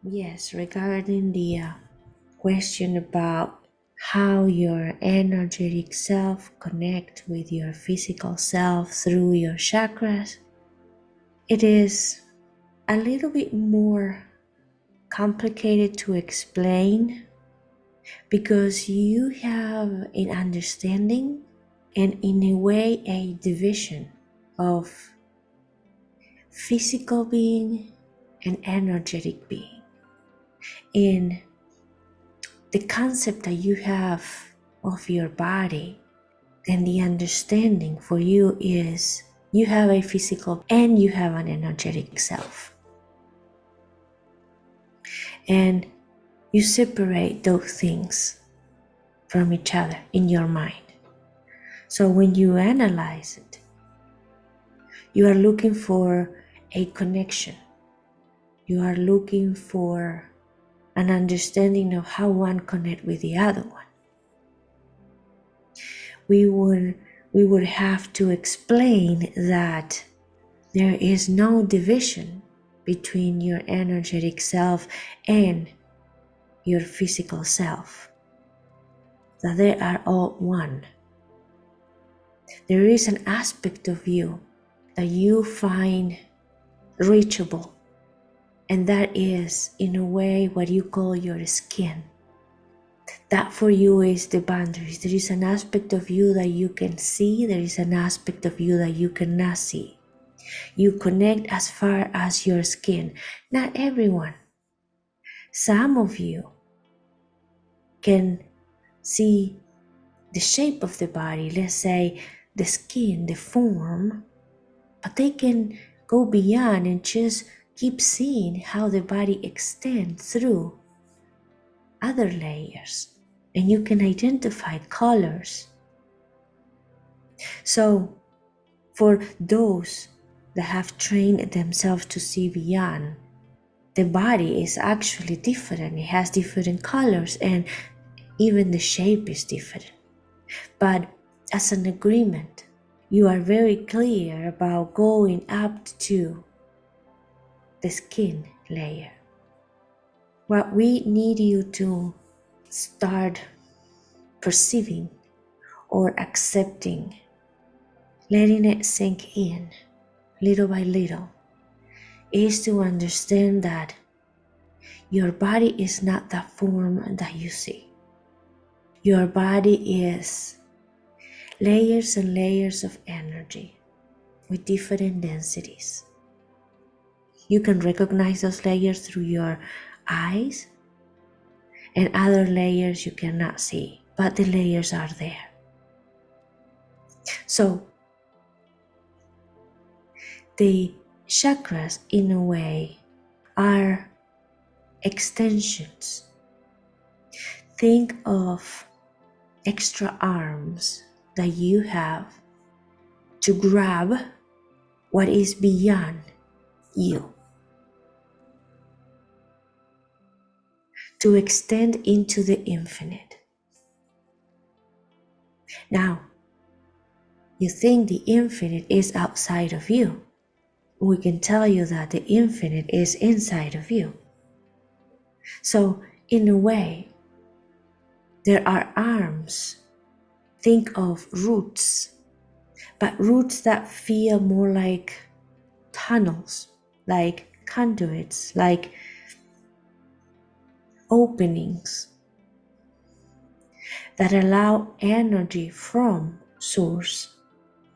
Yes, regarding the question about how your energetic self connect with your physical self through your chakras, it is a little bit more complicated to explain because you have an understanding and in a way a division of physical being and energetic being. In the concept that you have of your body and the understanding for you is you have a physical and you have an energetic self. And you separate those things from each other in your mind. So when you analyze it, you are looking for a connection. You are looking for an understanding of how one connects with the other one. We would have to explain that there is no division between your energetic self and your physical self, that they are all one. There is an aspect of you that you find reachable, and that is in a way what you call your skin. That for you is the boundaries. There is an aspect of you that you can see, there is an aspect of you that you cannot see. You connect as far as your skin. Not everyone. Some of you can see the shape of the body, let's say the skin, the form, but they can go beyond and just keep seeing how the body extends through other layers, and you can identify colors. So for those that have trained themselves to see beyond, the body is actually different. It has different colors and even the shape is different. But as an agreement, you are very clear about going up to the skin layer. What we need you to start perceiving or accepting, letting it sink in little by little, is to understand that your body is not the form that you see. Your body is layers and layers of energy with different densities. You can recognize those layers through your eyes, and other layers you cannot see, but the layers are there. So the chakras, in a way, are extensions. Think of extra arms that you have to grab what is beyond you, to extend into the infinite. Now, you think the infinite is outside of you. We can tell you that the infinite is inside of you. So, in a way, there are arms. Think of roots, but roots that feel more like tunnels, like conduits, like openings that allow energy from source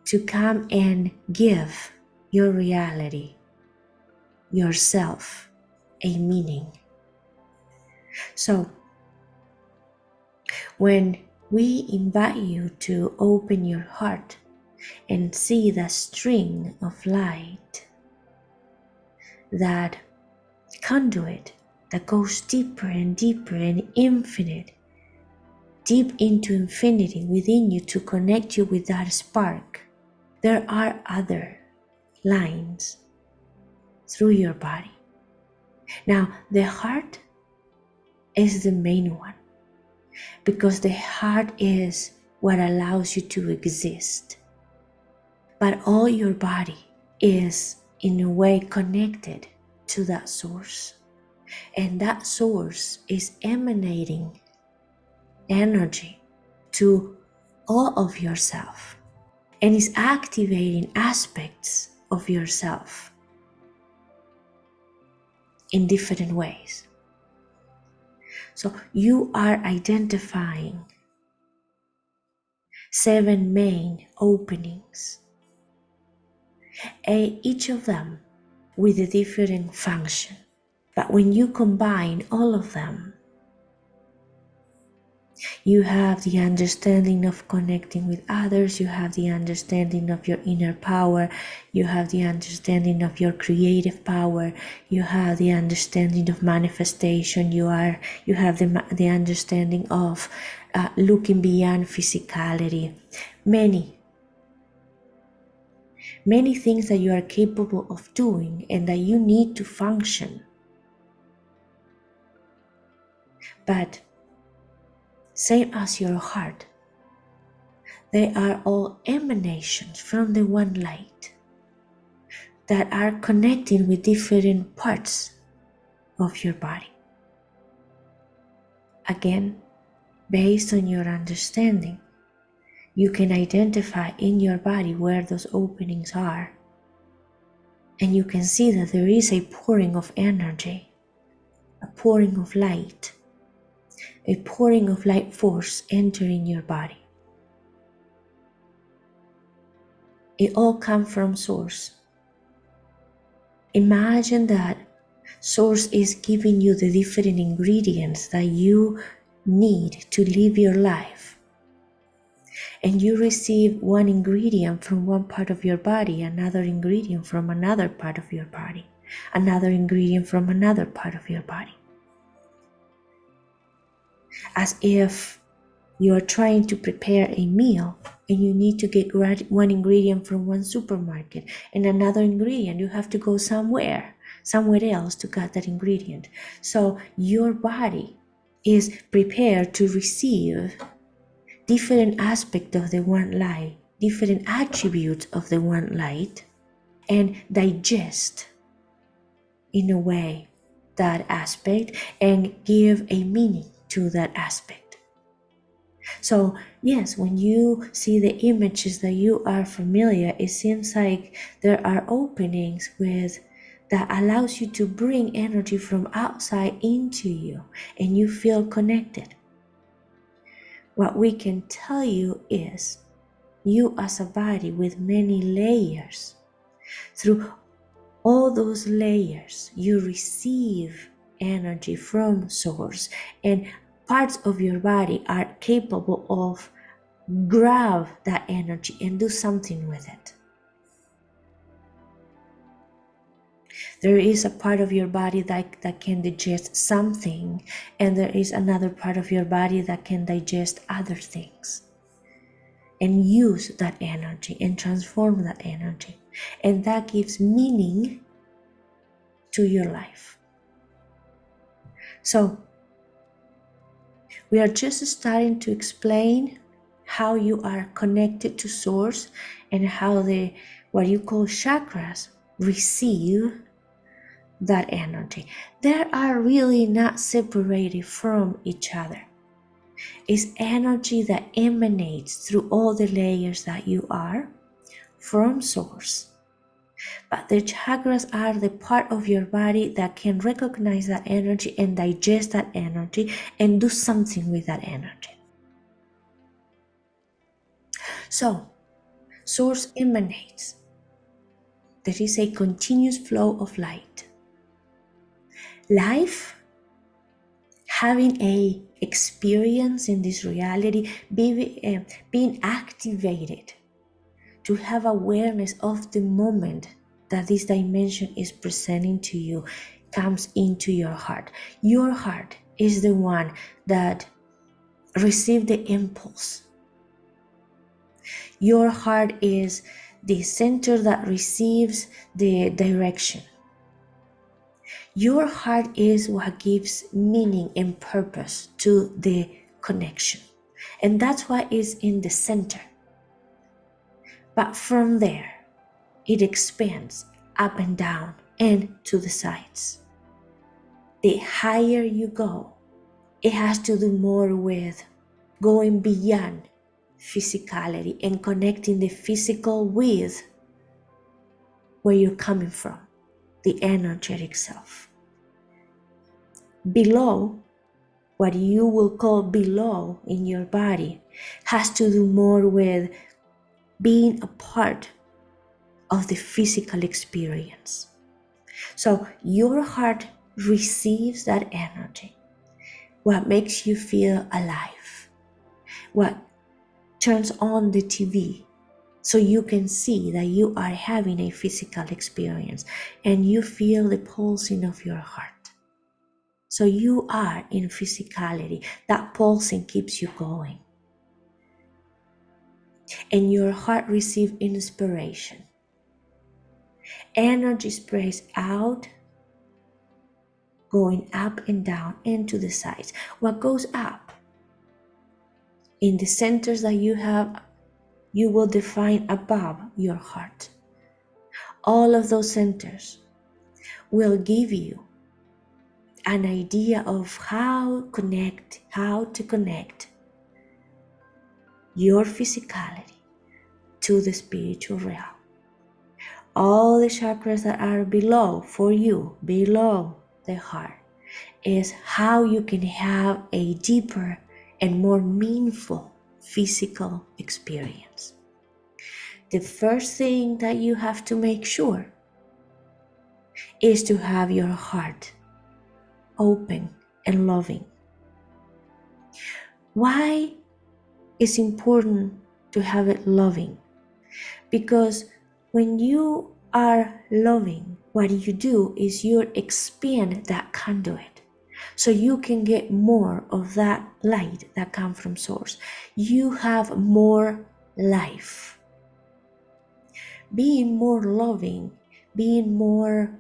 to come and give your reality, yourself, a meaning. So when we invite you to open your heart and see the string of light, that conduit that goes deeper and deeper and infinite, deep into infinity within you to connect you with that spark, there are other lines through your body. Now, the heart is the main one, because the heart is what allows you to exist. But all your body is, in a way, connected to that source. And that source is emanating energy to all of yourself and is activating aspects of yourself in different ways. So you are identifying 7 main openings, each of them with a different function. But when you combine all of them, you have the understanding of connecting with others, you have the understanding of your inner power, you have the understanding of your creative power, you have the understanding of manifestation, you have the understanding of looking beyond physicality. Many things that you are capable of doing and that you need to function. But same as your heart, they are all emanations from the one light that are connecting with different parts of your body. Again, based on your understanding, you can identify in your body where those openings are. And you can see that there is a pouring of energy, a pouring of light, a pouring of light force entering your body. It all comes from Source. Imagine that Source is giving you the different ingredients that you need to live your life. And you receive one ingredient from one part of your body, another ingredient from another part of your body, another ingredient from another part of your body. As if you're trying to prepare a meal and you need to get one ingredient from one supermarket and another ingredient, you have to go somewhere else to get that ingredient. So your body is prepared to receive different aspects of the one light, different attributes of the one light, and digest in a way that aspect and give a meaning to that aspect. So yes, when you see the images that you are familiar, it seems like there are openings that allows you to bring energy from outside into you and you feel connected. What we can tell you is you as a body with many layers. Through all those layers, you receive energy from Source, and parts of your body are capable of grab that energy and do something with it. There is a part of your body that can digest something, and there is another part of your body that can digest other things and use that energy and transform that energy. And that gives meaning to your life. So we are just starting to explain how you are connected to Source and how what you call chakras receive that energy. They are really not separated from each other. It's energy that emanates through all the layers that you are from Source. But the chakras are the part of your body that can recognize that energy and digest that energy and do something with that energy. So, Source emanates. There is a continuous flow of light. Life, having a experience in this reality, being activated to have awareness of the moment that this dimension is presenting to you, comes into your heart. Your heart is the one that received the impulse. Your heart is the center that receives the direction. Your heart is what gives meaning and purpose to the connection. And that's why it's in the center. But from there, it expands up and down and to the sides. the higher you go, it has to do more with going beyond physicality and connecting the physical with where you're coming from, the energetic self. Below, what you will call below in your body, has to do more with being a part of the physical experience. So your heart receives that energy, what makes you feel alive, what turns on the TV so you can see that you are having a physical experience and you feel the pulsing of your heart. So you are in physicality. That pulsing keeps you going. And your heart receives inspiration. Energy sprays out, going up and down and to the sides. What goes up in the centers that you have, you will define above your heart. All of those centers will give you an idea of how to connect your physicality to the spiritual realm. All the chakras that are below for you, below the heart, is how you can have a deeper and more meaningful physical experience. The first thing that you have to make sure is to have your heart open and loving. Why is important to have it loving? Because when you are loving, what you do is you expand that conduit so you can get more of that light that comes from source. You have more life. Being more loving, being more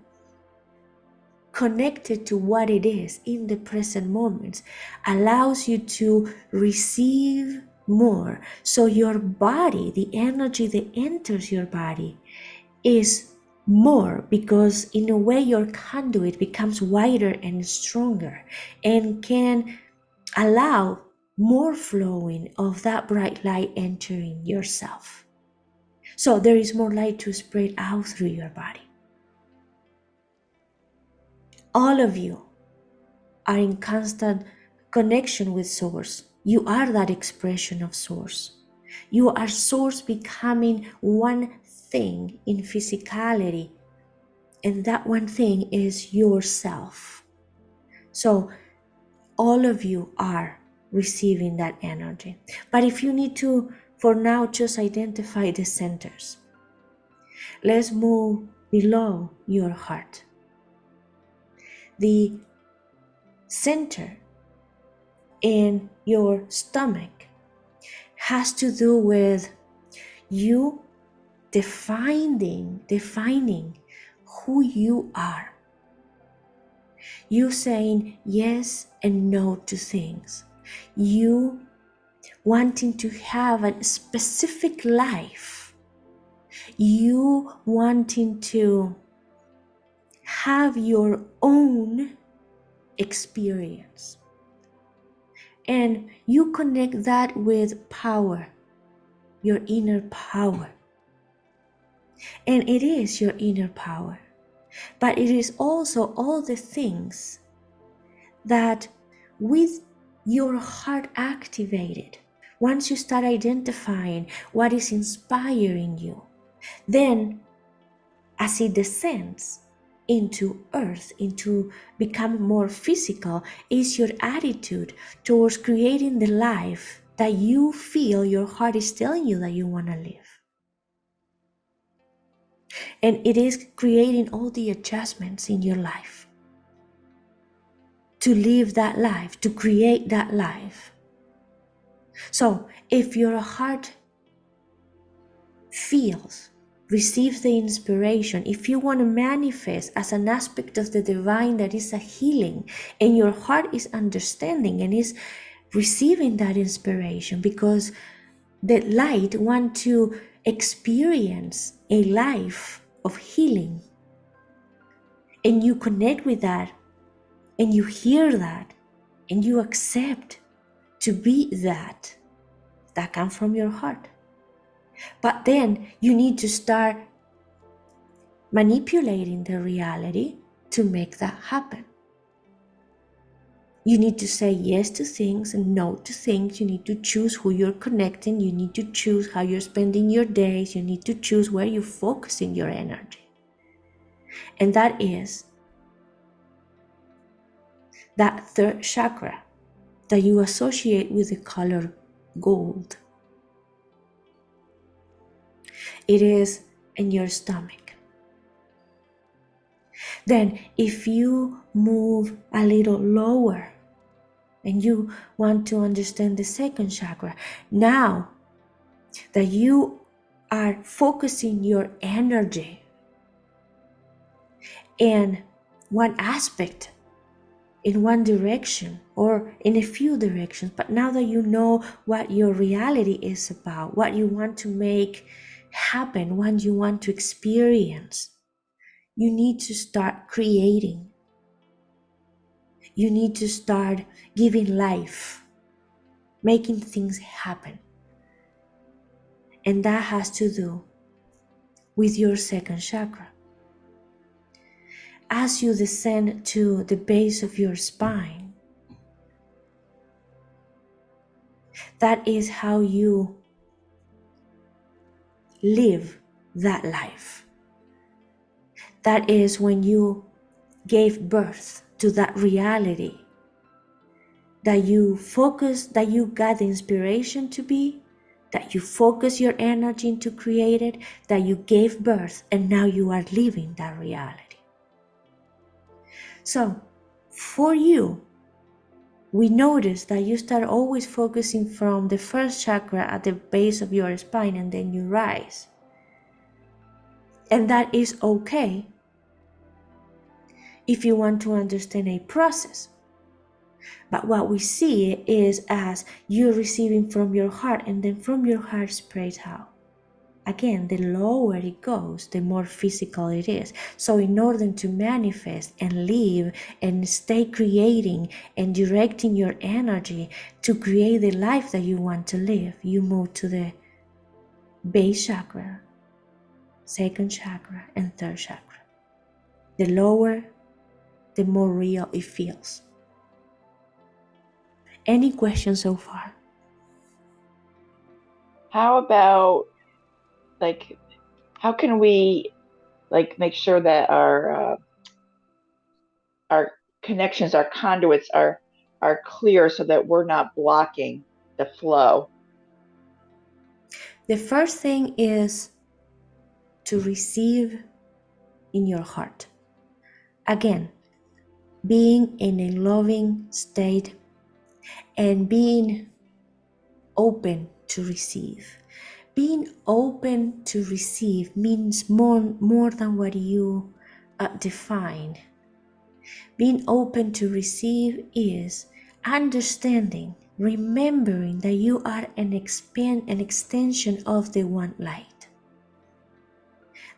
connected to what it is in the present moment allows you to receive more. So your body, the energy that enters your body is more, because in a way your conduit becomes wider and stronger and can allow more flowing of that bright light entering yourself. So there is more light to spread out through your body. All of you are in constant connection with source. You are that expression of source. You are source becoming one thing in physicality, and that one thing is yourself. So all of you are receiving that energy. But if you need to, for now, just identify the centers. Let's move below your heart. The center in your stomach has to do with you defining who you are. You saying yes and no to things. You wanting to have a specific life. You wanting to have your own experience. And you connect that with power, your inner power. And it is your inner power. But it is also all the things that with your heart activated, once you start identifying what is inspiring you, then as it descends into earth, into become more physical, is your attitude towards creating the life that you feel your heart is telling you that you want to live. And it is creating all the adjustments in your life to live that life, to create that life. So if your heart feels, receives the inspiration, if you want to manifest as an aspect of the divine that is a healing, and your heart is understanding and is receiving that inspiration, because the light wants to experience a life of healing, and you connect with that, and you hear that and you accept to be that comes from your heart. But then you need to start manipulating the reality to make that happen. You need to say yes to things and no to things. You need to choose who you're connecting. You need to choose how you're spending your days. You need to choose where you're focusing your energy. And that is that third chakra that you associate with the color gold. It is in your stomach. Then if you move a little lower and you want to understand the second chakra, now that you are focusing your energy in one aspect, in one direction, or in a few directions, but now that you know what your reality is about, what you want to make happen, what you want to experience, you need to start creating. You need to start giving life, making things happen. And that has to do with your second chakra. As you descend to the base of your spine, that is how you live that life. That is when you gave birth to that reality that you focus, that you got the inspiration to be, that you focus your energy into create it, that you gave birth, and now you are living that reality. So for you, we notice that you start always focusing from the first chakra at the base of your spine, and then you rise. And that is okay if you want to understand a process. But what we see is as you receiving from your heart, and then from your heart spreads out. Again, the lower it goes, the more physical it is. So in order to manifest and live and stay creating and directing your energy to create the life that you want to live, you move to the base chakra, second chakra, and third chakra. The lower, the more real it feels. Any questions so far? How about, like, how can we, like, make sure that our connections, our conduits are clear so that we're not blocking the flow? The first thing is to receive in your heart. Again, being in a loving state and being open to receive. Being open to receive means more than what you define. Being open to receive is understanding, remembering that you are an extension of the one light.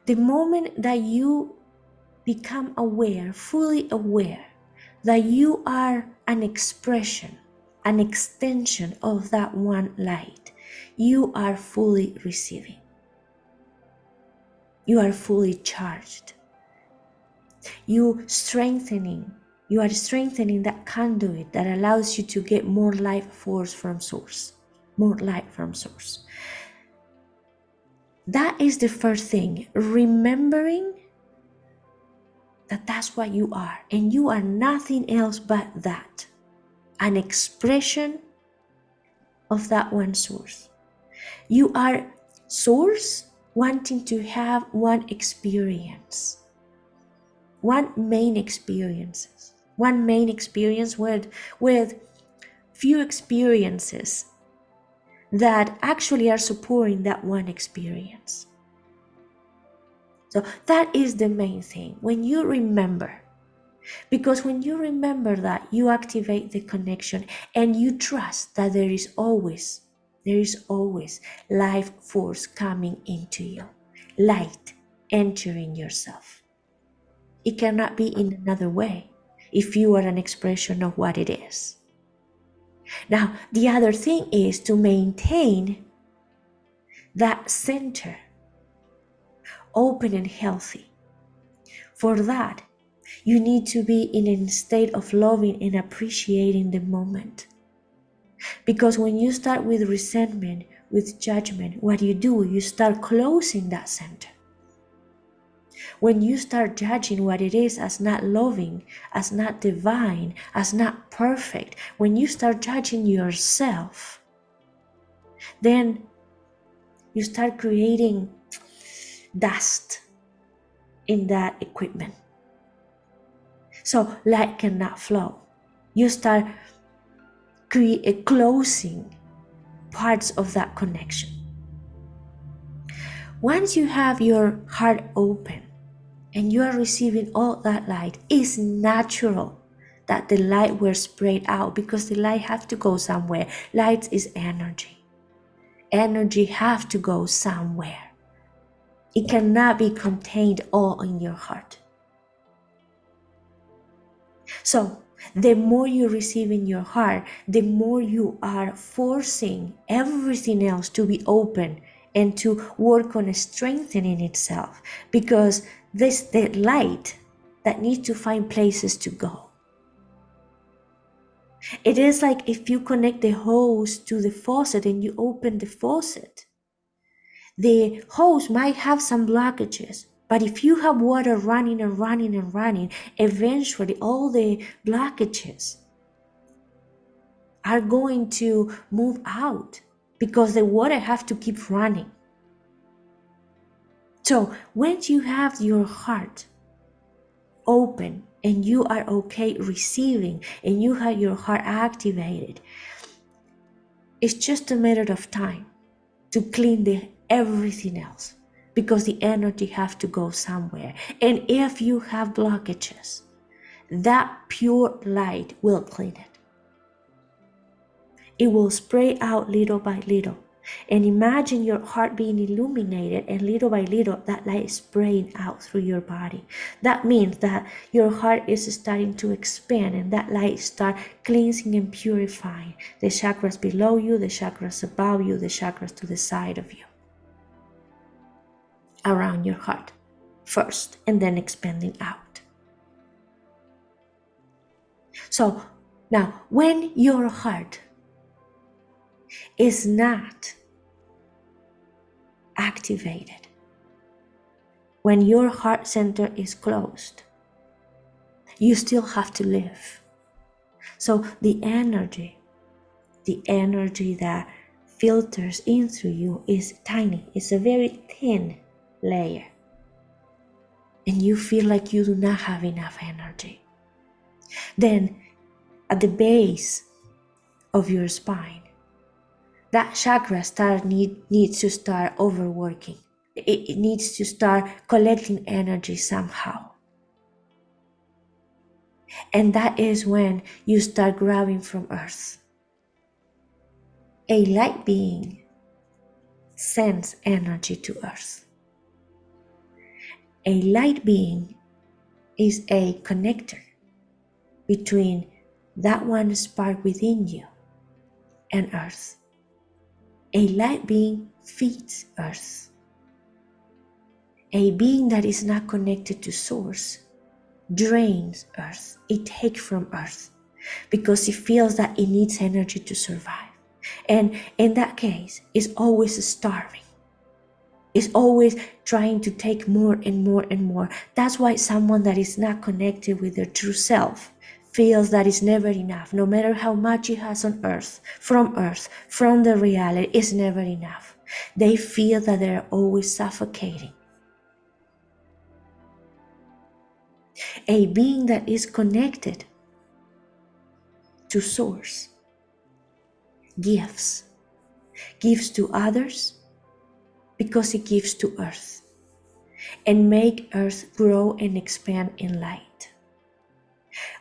The moment that you become aware, fully aware, that you are an expression, an extension of that one light, you are fully receiving. You are fully charged. You are strengthening that conduit that allows you to get more life force from source, more light from source. That is the first thing, remembering that that's what you are, and you are nothing else but that, an expression of that one source. You are source wanting to have one experience, one main experience with few experiences that actually are supporting that one experience. So that is the main thing, when you remember. Because when you remember that, you activate the connection and you trust that there is always life force coming into you, light entering yourself. It cannot be in another way. if you are an expression of what it is. Now, the other thing is to maintain that center open and healthy. For that, you need to be in a state of loving and appreciating the moment. Because when you start with resentment, with judgment, what you do, you start closing that center. When you start judging what it is as not loving, as not divine, as not perfect, when you start judging yourself, then you start creating dust in that equipment. So light cannot flow. You start closing parts of that connection. Once you have your heart open and you are receiving all that light, it's natural that the light will spread out, because the light have to go somewhere. Light is energy. Energy have to go somewhere. It cannot be contained all in your heart. So the more you receive in your heart, the more you are forcing everything else to be open and to work on strengthening itself, because this the light that needs to find places to go. It is like if you connect the hose to the faucet and you open the faucet. The hose might have some blockages, but if you have water running and running and running, eventually all the blockages are going to move out, because the water have to keep running. So once you have your heart open and you are okay receiving and you have your heart activated, it's just a matter of time to clean everything else, because the energy have to go somewhere. And if you have blockages, that pure light will clean it. It will spray out little by little. And imagine your heart being illuminated, and little by little that light is spraying out through your body. That means that your heart is starting to expand, and that light start cleansing and purifying the chakras below you, the chakras above you, the chakras to the side of you, around your heart first, and then expanding out. So now, when your heart is not activated, when your heart center is closed, you still have to live. So the energy that filters in through you is tiny. It's a very thin layer. And you feel like you do not have enough energy. Then at the base of your spine, that chakra needs to start overworking. It needs to start collecting energy somehow. And that is when you start grabbing from earth. A light being sends energy to earth. A light being is a connector between that one spark within you and earth. A light being feeds earth. A being that is not connected to source drains earth. It takes from earth because it feels that it needs energy to survive. And in that case, it's always starving. It's always trying to take more and more and more. That's why someone that is not connected with their true self feels that it's never enough. No matter how much it has on earth, from the reality, it's never enough. They feel that they're always suffocating. A being that is connected to source gives to others because it gives to earth and make earth grow and expand in light.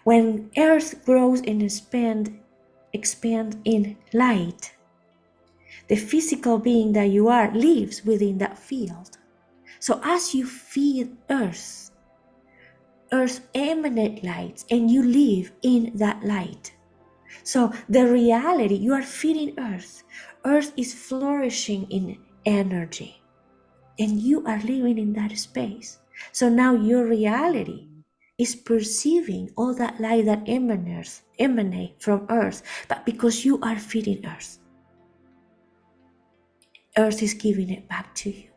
When earth grows and expand in light, the physical being that you are lives within that field. So as you feed earth, Earth emanates light and you live in that light. So the reality, you are feeding Earth. Earth is flourishing in energy and you are living in that space. So now your reality is perceiving all that light that emanate from Earth, but because you are feeding Earth, Earth is giving it back to you.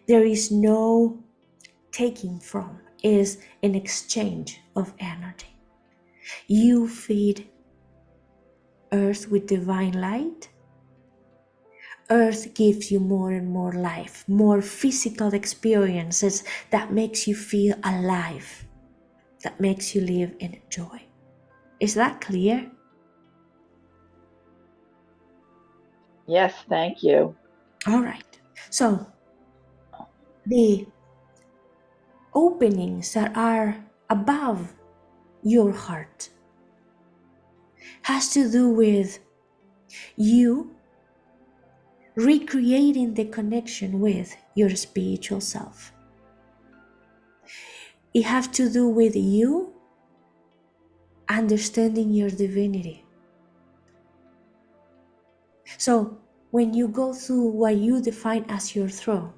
There is no taking from, is an exchange of energy. You feed Earth with divine light. Earth gives you more and more life, more physical experiences that makes you feel alive, that makes you live in joy. Is that clear? Yes, thank you. All right. So the openings that are above your heart has to do with you recreating the connection with your spiritual self. It has to do with you understanding your divinity. So when you go through what you define as your throne,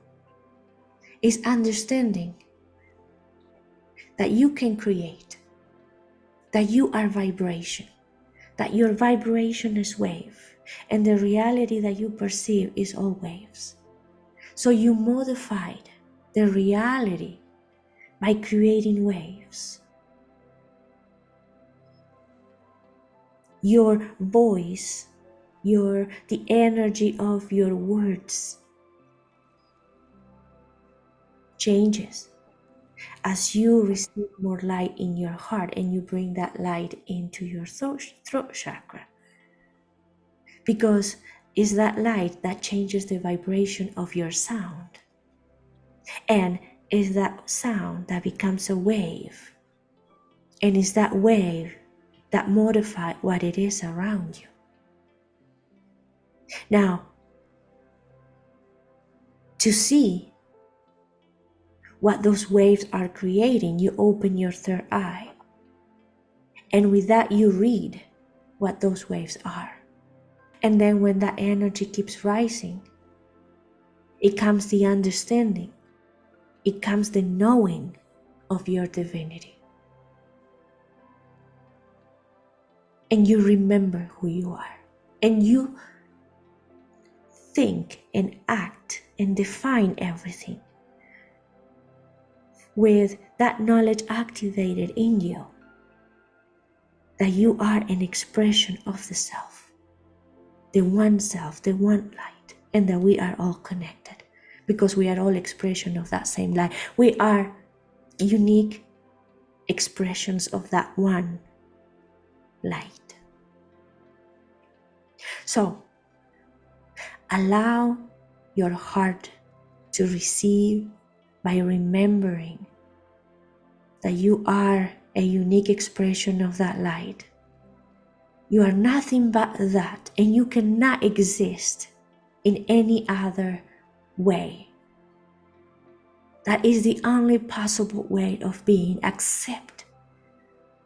is understanding that you can create, that you are vibration, that your vibration is wave, and the reality that you perceive is all waves. So you modified the reality by creating waves. Your voice, the energy of your words changes as you receive more light in your heart and you bring that light into your throat chakra. Because it's that light that changes the vibration of your sound. And it's that sound that becomes a wave. And it's that wave that modifies what it is around you. Now, to see what those waves are creating, you open your third eye. And with that, you read what those waves are. And then when that energy keeps rising, it comes the understanding, it comes the knowing of your divinity. And you remember who you are. And you think and act and define everything with that knowledge activated in you, that you are an expression of the self, the one light, and that we are all connected because we are all expression of that same light. We are unique expressions of that one light. So allow your heart to receive by remembering that you are a unique expression of that light. You are nothing but that, and you cannot exist in any other way. That is the only possible way of being. Accept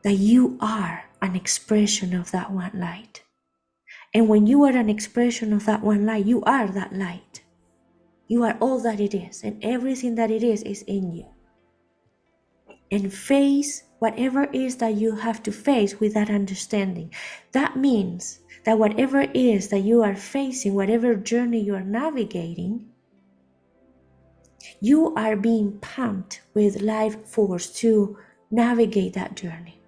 that you are an expression of that one light. And when you are an expression of that one light, you are that light. You are all that it is, and everything that it is in you. And face whatever it is that you have to face with that understanding. That means that whatever it is that you are facing, whatever journey you are navigating, you are being pumped with life force to navigate that journey.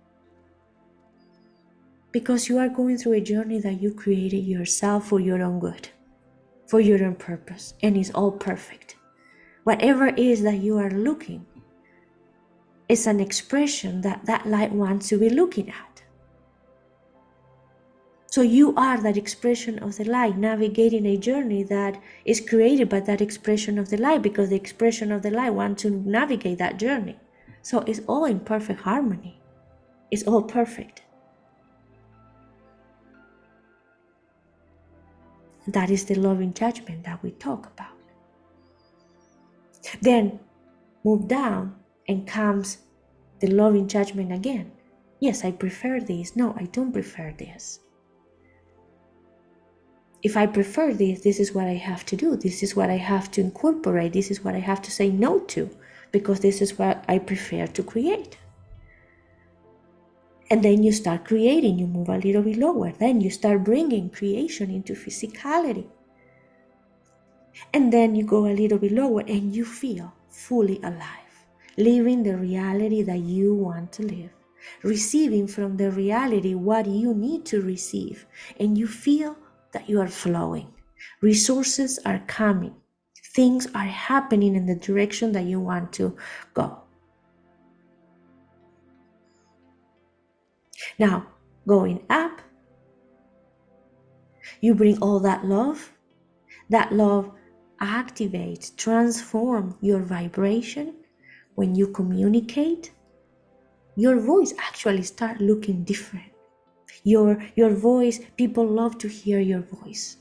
Because you are going through a journey that you created yourself for your own good, for your own purpose, and it's all perfect. Whatever it is that you are looking, it's an expression that that light wants to be looking at. So you are that expression of the light navigating a journey that is created by that expression of the light, because the expression of the light wants to navigate that journey. So it's all in perfect harmony. It's all perfect. That is the loving judgment that we talk about. Then move down and comes the loving judgment again. Yes, I prefer this. No, I don't prefer this. If I prefer this, this is what I have to do. This is what I have to incorporate. This is what I have to say no to, because this is what I prefer to create. And then you start creating, you move a little bit lower. Then you start bringing creation into physicality. And then you go a little bit lower and you feel fully alive, living the reality that you want to live, receiving from the reality what you need to receive. And you feel that you are flowing. Resources are coming. Things are happening in the direction that you want to go. Now, going up, you bring all that love. That love activates, transforms your vibration. When you communicate, your voice actually starts looking different. Your voice, people love to hear your voice.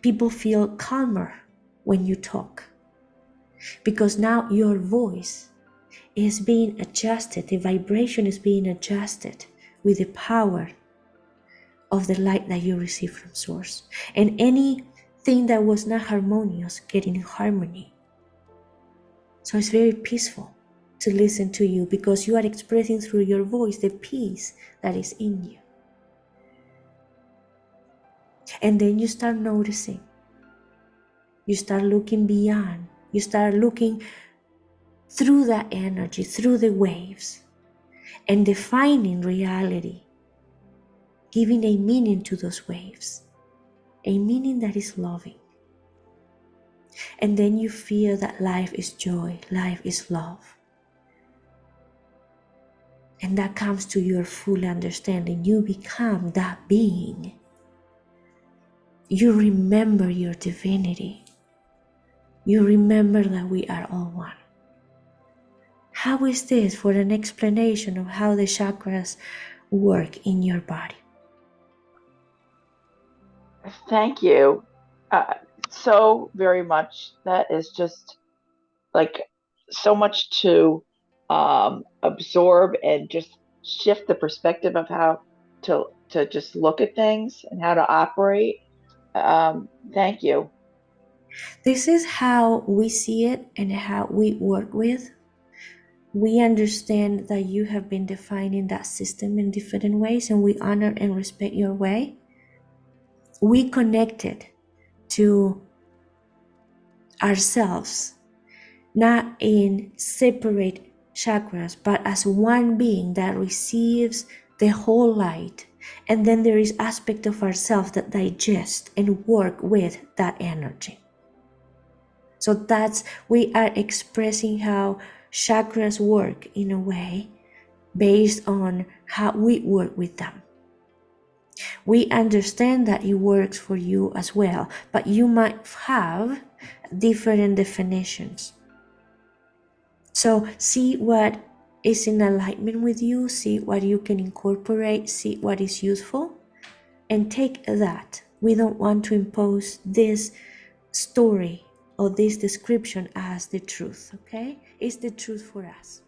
People feel calmer when you talk, because now your voice is being adjusted, the vibration is being adjusted with the power of the light that you receive from source. And anything that was not harmonious get in harmony. So it's very peaceful to listen to you, because you are expressing through your voice the peace that is in you. And then you start noticing, you start looking beyond, you start looking through that energy, through the waves, and defining reality, giving a meaning to those waves, a meaning that is loving. And then you feel that life is joy, life is love. And that comes to your full understanding. You become that being. You remember your divinity. You remember that we are all one. How is this for an explanation of how the chakras work in your body? Thank you so very much. That is just like so much to absorb and just shift the perspective of how to just look at things and how to operate. Thank you. This is how we see it and how we work with. We understand that you have been defining that system in different ways, and we honor and respect your way. We connected to ourselves, not in separate chakras, but as one being that receives the whole light. And then there is aspect of ourselves that digest and work with that energy. So that's, we are expressing how chakras work in a way based on how we work with them. We understand that it works for you as well, but you might have different definitions. So see what is in alignment with you, see what you can incorporate, see what is useful, and take that. We don't want to impose this story or this description as the truth, okay? It's the truth for us.